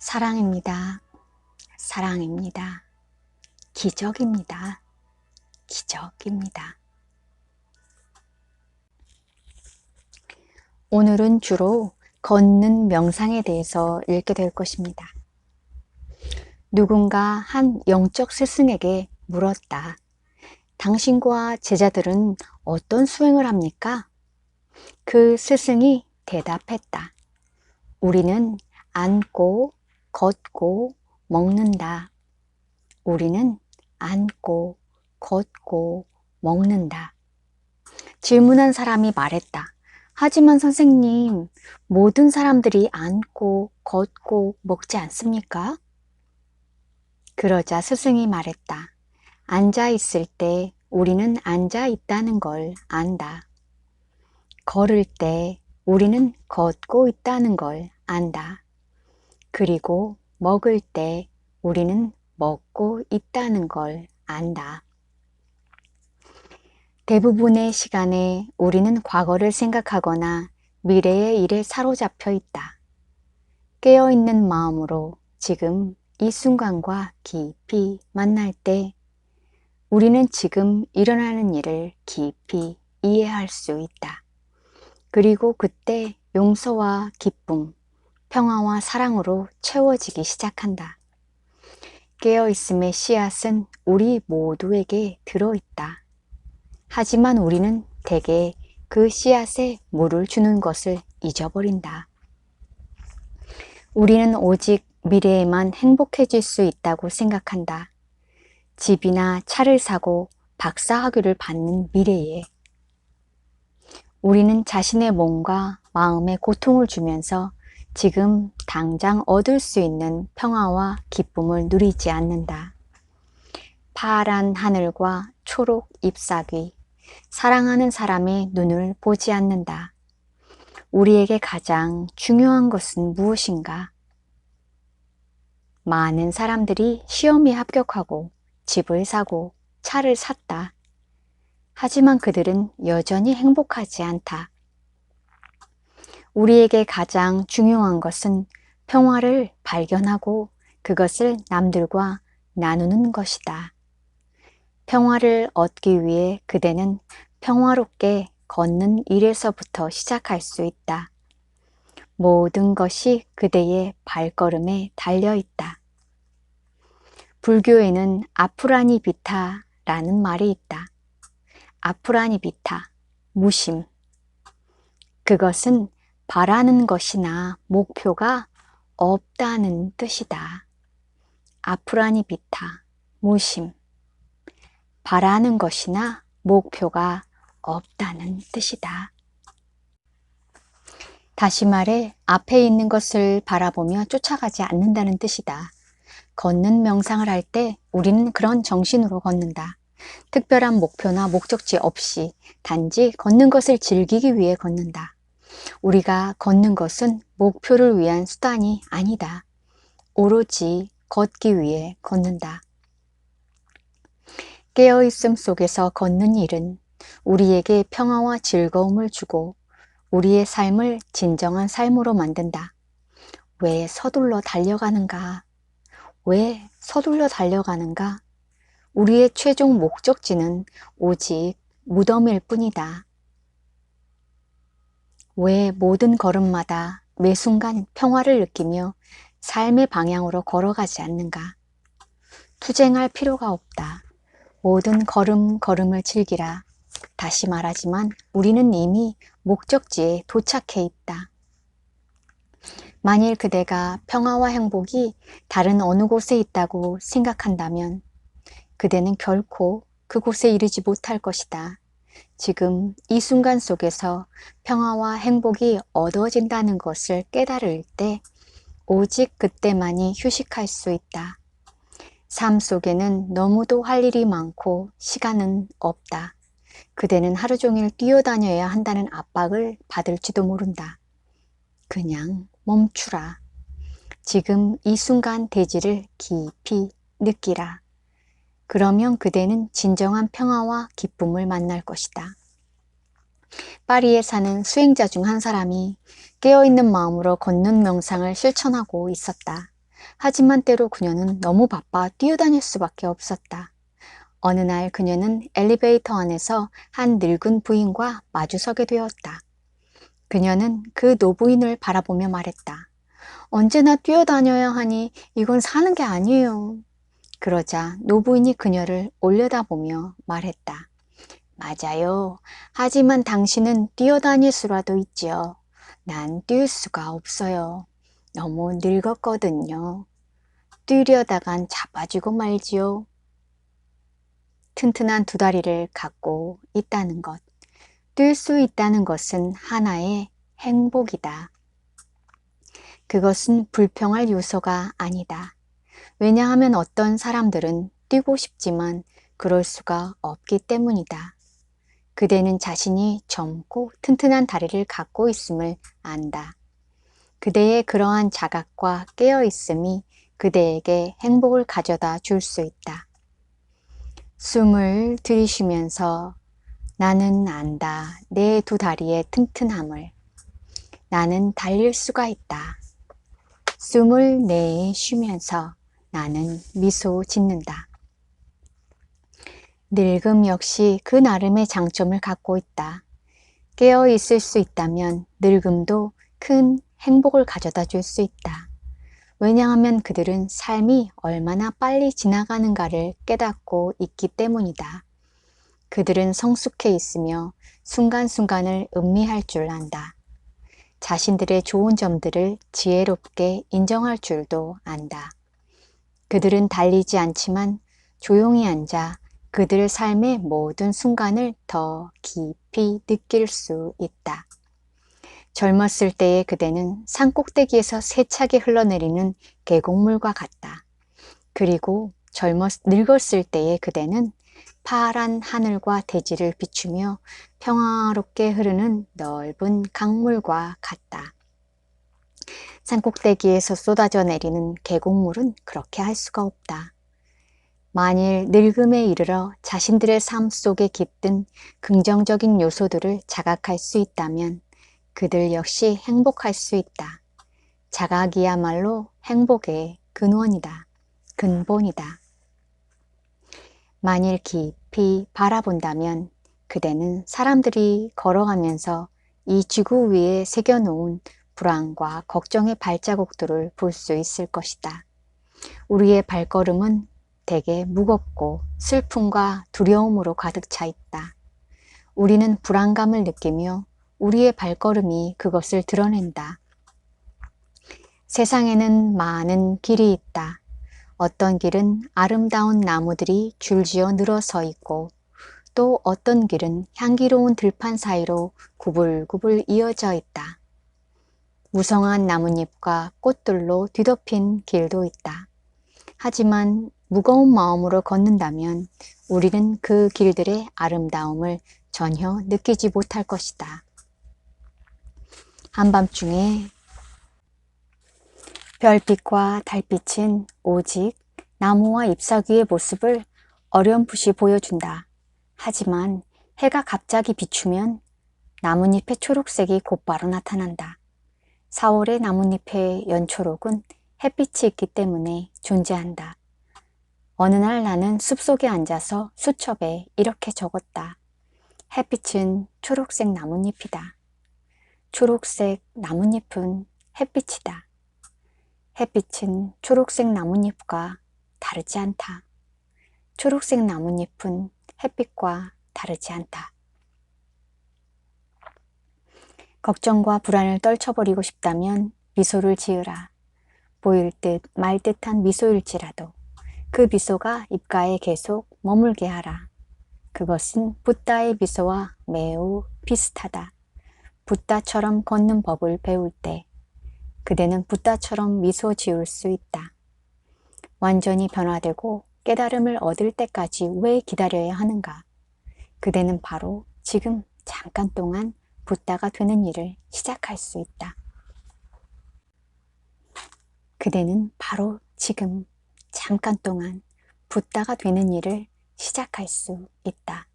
사랑입니다. 사랑입니다. 기적입니다. 기적입니다. 오늘은 주로 걷는 명상에 대해서 읽게 될 것입니다. 누군가 한 영적 스승에게 물었다. 당신과 제자들은 어떤 수행을 합니까? 그 스승이 대답했다. 우리는 앉고, 걷고, 먹는다. 우리는 앉고, 걷고, 먹는다. 질문한 사람이 말했다. 하지만 선생님, 모든 사람들이 앉고, 걷고, 먹지 않습니까? 그러자 스승이 말했다. 앉아 있을 때 우리는 앉아 있다는 걸 안다. 걸을 때 우리는 걷고 있다는 걸 안다. 그리고 먹을 때 우리는 먹고 있다는 걸 안다. 대부분의 시간에 우리는 과거를 생각하거나 미래의 일에 사로잡혀 있다. 깨어있는 마음으로 지금 이 순간과 깊이 만날 때 우리는 지금 일어나는 일을 깊이 이해할 수 있다. 그리고 그때 용서와 기쁨, 평화와 사랑으로 채워지기 시작한다. 깨어있음의 씨앗은 우리 모두에게 들어있다. 하지만 우리는 대개 그 씨앗에 물을 주는 것을 잊어버린다. 우리는 오직 미래에만 행복해질 수 있다고 생각한다. 집이나 차를 사고 박사학위를 받는 미래에 우리는 자신의 몸과 마음에 고통을 주면서 지금 당장 얻을 수 있는 평화와 기쁨을 누리지 않는다. 파란 하늘과 초록 잎사귀, 사랑하는 사람의 눈을 보지 않는다. 우리에게 가장 중요한 것은 무엇인가? 많은 사람들이 시험에 합격하고 집을 사고 차를 샀다. 하지만 그들은 여전히 행복하지 않다. 우리에게 가장 중요한 것은 평화를 발견하고 그것을 남들과 나누는 것이다. 평화를 얻기 위해 그대는 평화롭게 걷는 일에서부터 시작할 수 있다. 모든 것이 그대의 발걸음에 달려있다. 불교에는 아프라니 비타라는 말이 있다. 아프라니 비타, 무심. 그것은 바라는 것이나 목표가 없다는 뜻이다. 아프라니 비타, 무심. 바라는 것이나 목표가 없다는 뜻이다. 다시 말해 앞에 있는 것을 바라보며 쫓아가지 않는다는 뜻이다. 걷는 명상을 할 때 우리는 그런 정신으로 걷는다. 특별한 목표나 목적지 없이 단지 걷는 것을 즐기기 위해 걷는다. 우리가 걷는 것은 목표를 위한 수단이 아니다. 오로지 걷기 위해 걷는다. 깨어있음 속에서 걷는 일은 우리에게 평화와 즐거움을 주고 우리의 삶을 진정한 삶으로 만든다. 왜 서둘러 달려가는가? 왜 서둘러 달려가는가? 우리의 최종 목적지는 오직 무덤일 뿐이다. 왜 모든 걸음마다 매 순간 평화를 느끼며 삶의 방향으로 걸어가지 않는가? 투쟁할 필요가 없다. 모든 걸음을 즐기라. 다시 말하지만 우리는 이미 목적지에 도착해 있다. 만일 그대가 평화와 행복이 다른 어느 곳에 있다고 생각한다면 그대는 결코 그곳에 이르지 못할 것이다. 지금 이 순간 속에서 평화와 행복이 얻어진다는 것을 깨달을 때 오직 그때만이 휴식할 수 있다. 삶 속에는 너무도 할 일이 많고 시간은 없다. 그대는 하루 종일 뛰어다녀야 한다는 압박을 받을지도 모른다. 그냥 멈추라. 지금 이 순간 대지를 깊이 느끼라. 그러면 그대는 진정한 평화와 기쁨을 만날 것이다. 파리에 사는 수행자 중 한 사람이 깨어있는 마음으로 걷는 명상을 실천하고 있었다. 하지만 때로 그녀는 너무 바빠 뛰어다닐 수밖에 없었다. 어느 날 그녀는 엘리베이터 안에서 한 늙은 부인과 마주서게 되었다. 그녀는 그 노부인을 바라보며 말했다. 언제나 뛰어다녀야 하니 이건 사는 게 아니에요. 그러자 노부인이 그녀를 올려다보며 말했다. 맞아요. 하지만 당신은 뛰어다닐 수라도 있지요. 난 뛸 수가 없어요. 너무 늙었거든요. 뛰려다간 자빠지고 말지요. 튼튼한 두 다리를 갖고 있다는 것. 뛸 수 있다는 것은 하나의 행복이다. 그것은 불평할 요소가 아니다. 왜냐하면 어떤 사람들은 뛰고 싶지만 그럴 수가 없기 때문이다. 그대는 자신이 젊고 튼튼한 다리를 갖고 있음을 안다. 그대의 그러한 자각과 깨어있음이 그대에게 행복을 가져다 줄 수 있다. 숨을 들이쉬면서 나는 안다. 내 두 다리의 튼튼함을. 나는 달릴 수가 있다. 숨을 내쉬면서 나는 미소 짓는다. 늙음 역시 그 나름의 장점을 갖고 있다. 깨어 있을 수 있다면 늙음도 큰 행복을 가져다 줄 수 있다. 왜냐하면 그들은 삶이 얼마나 빨리 지나가는가를 깨닫고 있기 때문이다. 그들은 성숙해 있으며 순간순간을 음미할 줄 안다. 자신들의 좋은 점들을 지혜롭게 인정할 줄도 안다. 그들은 달리지 않지만 조용히 앉아 그들의 삶의 모든 순간을 더 깊이 느낄 수 있다. 젊었을 때의 그대는 산꼭대기에서 세차게 흘러내리는 계곡물과 같다. 그리고 늙었을 때의 그대는 파란 하늘과 대지를 비추며 평화롭게 흐르는 넓은 강물과 같다. 산꼭대기에서 쏟아져 내리는 계곡물은 그렇게 할 수가 없다. 만일 늙음에 이르러 자신들의 삶 속에 깃든 긍정적인 요소들을 자각할 수 있다면 그들 역시 행복할 수 있다. 자각이야말로 행복의 근원이다. 근본이다. 만일 깊이 바라본다면 그대는 사람들이 걸어가면서 이 지구 위에 새겨놓은 불안과 걱정의 발자국들을 볼 수 있을 것이다. 우리의 발걸음은 되게 무겁고 슬픔과 두려움으로 가득 차 있다. 우리는 불안감을 느끼며 우리의 발걸음이 그것을 드러낸다. 세상에는 많은 길이 있다. 어떤 길은 아름다운 나무들이 줄지어 늘어서 있고 또 어떤 길은 향기로운 들판 사이로 구불구불 이어져 있다. 무성한 나뭇잎과 꽃들로 뒤덮인 길도 있다. 하지만 무거운 마음으로 걷는다면 우리는 그 길들의 아름다움을 전혀 느끼지 못할 것이다. 한밤중에 별빛과 달빛은 오직 나무와 잎사귀의 모습을 어렴풋이 보여준다. 하지만 해가 갑자기 비추면 나뭇잎의 초록색이 곧바로 나타난다. 4월의 나뭇잎의 연초록은 햇빛이 있기 때문에 존재한다. 어느 날 나는 숲속에 앉아서 수첩에 이렇게 적었다. 햇빛은 초록색 나뭇잎이다. 초록색 나뭇잎은 햇빛이다. 햇빛은 초록색 나뭇잎과 다르지 않다. 초록색 나뭇잎은 햇빛과 다르지 않다. 걱정과 불안을 떨쳐버리고 싶다면 미소를 지으라. 보일 듯 말 듯한 미소일지라도 그 미소가 입가에 계속 머물게 하라. 그것은 붓다의 미소와 매우 비슷하다. 붓다처럼 걷는 법을 배울 때 그대는 붓다처럼 미소 지을 수 있다. 완전히 변화되고 깨달음을 얻을 때까지 왜 기다려야 하는가? 그대는 바로 지금 잠깐 동안 붓다가 되는 일을 시작할 수 있다. 그대는 바로 지금 잠깐 동안 붓다가 되는 일을 시작할 수 있다.